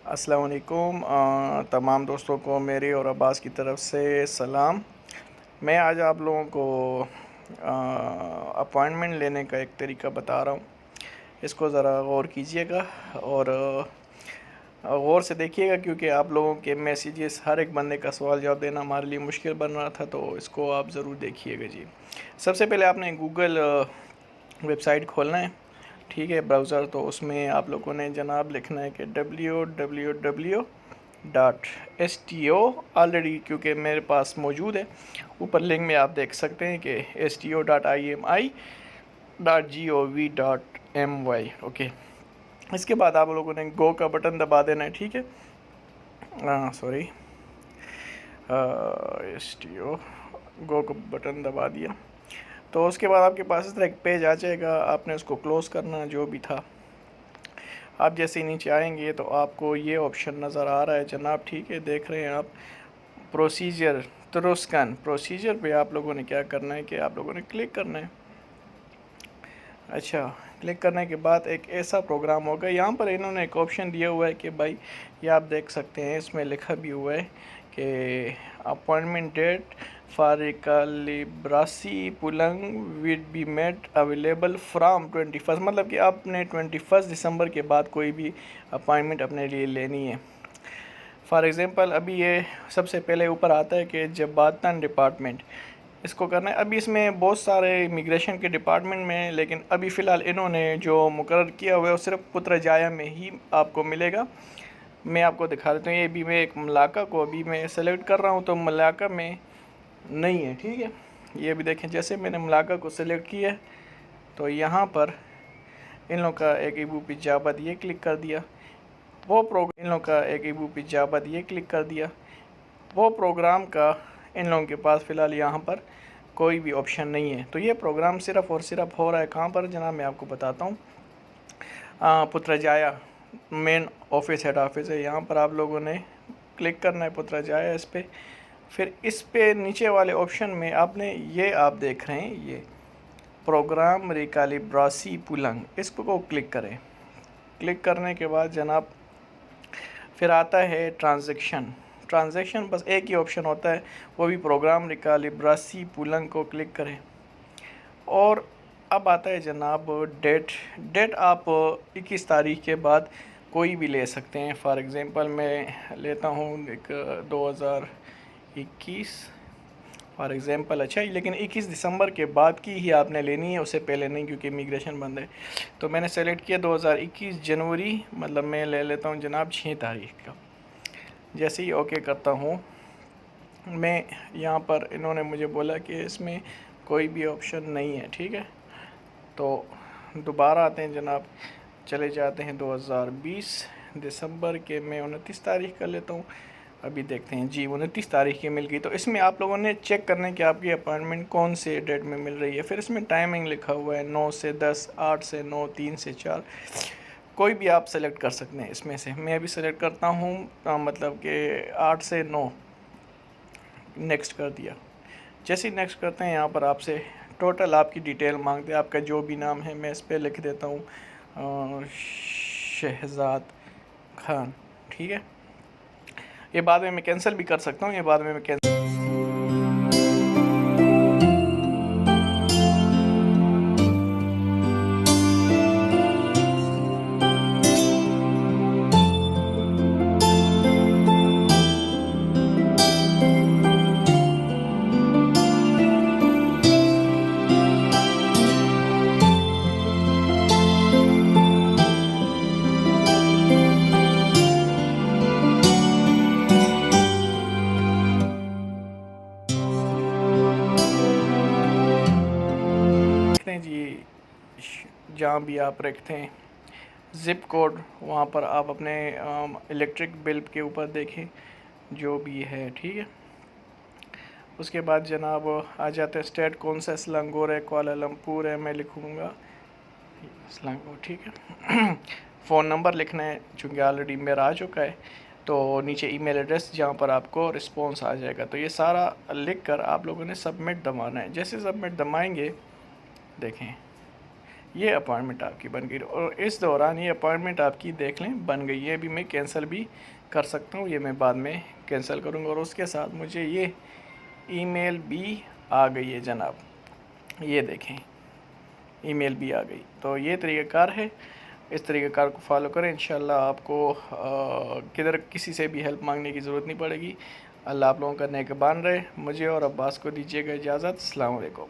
अस्सलाम वालेकुम तमाम दोस्तों को मेरी और अब्बास की तरफ से सलाम। मैं आज आप लोगों को अपॉइंटमेंट लेने का एक तरीका बता रहा हूँ। इसको ज़रा गौर कीजिएगा और गौर से देखिएगा, क्योंकि आप लोगों के मैसेजेस हर एक बंदे का सवाल जवाब देना हमारे लिए मुश्किल बन रहा था, तो इसको आप ज़रूर देखिएगा जी। सबसे पहले आपने गूगल वेबसाइट खोलना है, ठीक है, ब्राउज़र। तो उसमें आप लोगों ने जनाब लिखना है कि www.sto ऑलरेडी क्योंकि मेरे पास मौजूद है, ऊपर लिंक में आप देख सकते हैं कि sto.imi.gov.my। ओके, इसके बाद आप लोगों ने गो का बटन दबा देना है, ठीक है। सॉरी, sto गो का बटन दबा दिया तो उसके बाद आपके पास इस तरह एक पेज आ जाएगा। आपने उसको क्लोज़ करना जो भी था। आप जैसे ही नीचे आएंगे तो आपको ये ऑप्शन नज़र आ रहा है जनाब, ठीक है, देख रहे हैं आप, प्रोसीजर तुरुस्कन। प्रोसीजर पे आप लोगों ने क्या करना है कि आप लोगों ने क्लिक करना है। अच्छा, क्लिक करने के बाद एक ऐसा प्रोग्राम होगा। यहाँ पर इन्होंने एक ऑप्शन दिया हुआ है कि भाई, ये आप देख सकते हैं, इसमें लिखा भी हुआ है कि अपॉइंटमेंट डेट फॉर कालिब्रासी पुलंग would be made available from 21, मतलब कि आपने 21 दिसंबर के बाद कोई भी अपॉइंटमेंट अपने लिए लेनी है। फॉर एग्ज़ाम्पल अभी ये सबसे पहले ऊपर आता है कि जबातन डिपार्टमेंट, इसको करना है। अभी इसमें बहुत सारे इमिग्रेशन के डिपार्टमेंट में, लेकिन अभी फ़िलहाल इन्होंने जो मुकर्रर किया हुआ है वो सिर्फ पुत्रजाया में ही आपको मिलेगा। मैं आपको दिखा देता हूँ। ये भी मैं एक मलाका को अभी मैं सेलेक्ट कर रहा हूँ, तो मलाका में नहीं है, ठीक है। ये भी देखें, जैसे मैंने मलाका को सेलेक्ट किया है तो यहाँ पर इन लोगों का एक इबू पिजाबत ये क्लिक कर दिया, वो प्रोग्राम इन लोगों का एक इबू पिजाबत ये क्लिक कर दिया, वो प्रोग्राम का इन लोगों के पास फ़िलहाल यहाँ पर कोई भी ऑप्शन नहीं है। तो ये प्रोग्राम सिर्फ़ और सिर्फ हो रहा है कहाँ पर जनाब, मैं आपको बताता हूँ। पुत्रजाया मेन ऑफिस, हेड ऑफिस है, यहाँ पर आप लोगों ने क्लिक करना है पुत्रजाया इस पर। फिर इस पे नीचे वाले ऑप्शन में आपने ये आप देख रहे हैं ये प्रोग्राम रिकालिब्रासी पुलंग, इसको क्लिक करें। क्लिक करने के बाद जनाब फिर आता है ट्रांजैक्शन बस एक ही ऑप्शन होता है, वो भी प्रोग्राम रिकालिब्रासी पुलंग को क्लिक करें। और अब आता है जनाब डेट आप 21 तारीख के बाद कोई भी ले सकते हैं। फॉर एग्ज़ाम्पल मैं लेता हूँ एक 2021 फॉर एग्ज़ाम्पल। अच्छा, लेकिन 21 दिसंबर के बाद की ही आपने लेनी है, उससे पहले नहीं, क्योंकि इमिग्रेशन बंद है। तो मैंने सेलेक्ट किया 2021 जनवरी, मतलब मैं ले लेता हूँ जनाब 6 तारीख का। जैसे ही ओके करता हूँ मैं, यहाँ पर इन्होंने मुझे बोला कि इसमें कोई भी ऑप्शन नहीं है, ठीक है। तो दोबारा आते हैं जनाब, चले जाते हैं 2020 दिसंबर के, मैं 29 तारीख कर लेता हूँ। अभी देखते हैं जी, 29 तारीख की मिल गई। तो इसमें आप लोगों ने चेक करना है कि आपकी अपॉइंटमेंट कौन से डेट में मिल रही है। फिर इसमें टाइमिंग लिखा हुआ है 9 से 10, 8 से 9, 3 से 4, कोई भी आप सेलेक्ट कर सकते हैं इसमें से। मैं अभी सेलेक्ट करता हूँ मतलब कि 8 से 9, नेक्स्ट कर दिया। जैसे ही नेक्स्ट करते हैं, यहाँ पर आपसे टोटल आपकी डिटेल मांगते हैं, आपका जो भी नाम है मैं इस पर लिख देता हूँ शहजाद खान, ठीक है। ये बाद में मैं कैंसिल भी कर सकता हूँ, ये बाद में मैं कैंसिल हैं जी। जहाँ भी आप रखते हैं ज़िप कोड, वहाँ पर आप अपने इलेक्ट्रिक बिल के ऊपर देखें जो भी है, ठीक है। उसके बाद जनाब आ जाते हैं स्टेट कौन सा, स्लंगोर है, कुआलालंपुर है, मैं लिखूँगा स्लंगोर, ठीक है। फ़ोन नंबर लिखना है, चूँकि ऑलरेडी मेरा आ चुका है। तो नीचे ईमेल एड्रेस जहाँ पर आपको रिस्पॉन्स आ जाएगा। तो ये सारा लिख कर आप लोगों ने सबमिट दबाना है। जैसे सबमिट दबाएंगे, देखें ये अपॉइंटमेंट आपकी बन गई और इस दौरान ये अपॉइंटमेंट आपकी देख लें बन गई है। अभी मैं कैंसिल भी कर सकता हूँ, ये मैं बाद में कैंसिल करूँगा और उसके साथ मुझे ये ईमेल भी आ गई है जनाब, ये देखें ईमेल भी आ गई। तो ये तरीक़ाकार है, इस तरीक़ाकार को फॉलो करें, इंशाल्लाह आपको किधर किसी से भी हेल्प मांगने की ज़रूरत नहीं पड़ेगी। अल्लाह आप लोगों का नेगहबान रहे। मुझे और अब्बास को दीजिएगा इजाज़त। अस्सलाम वालेकुम।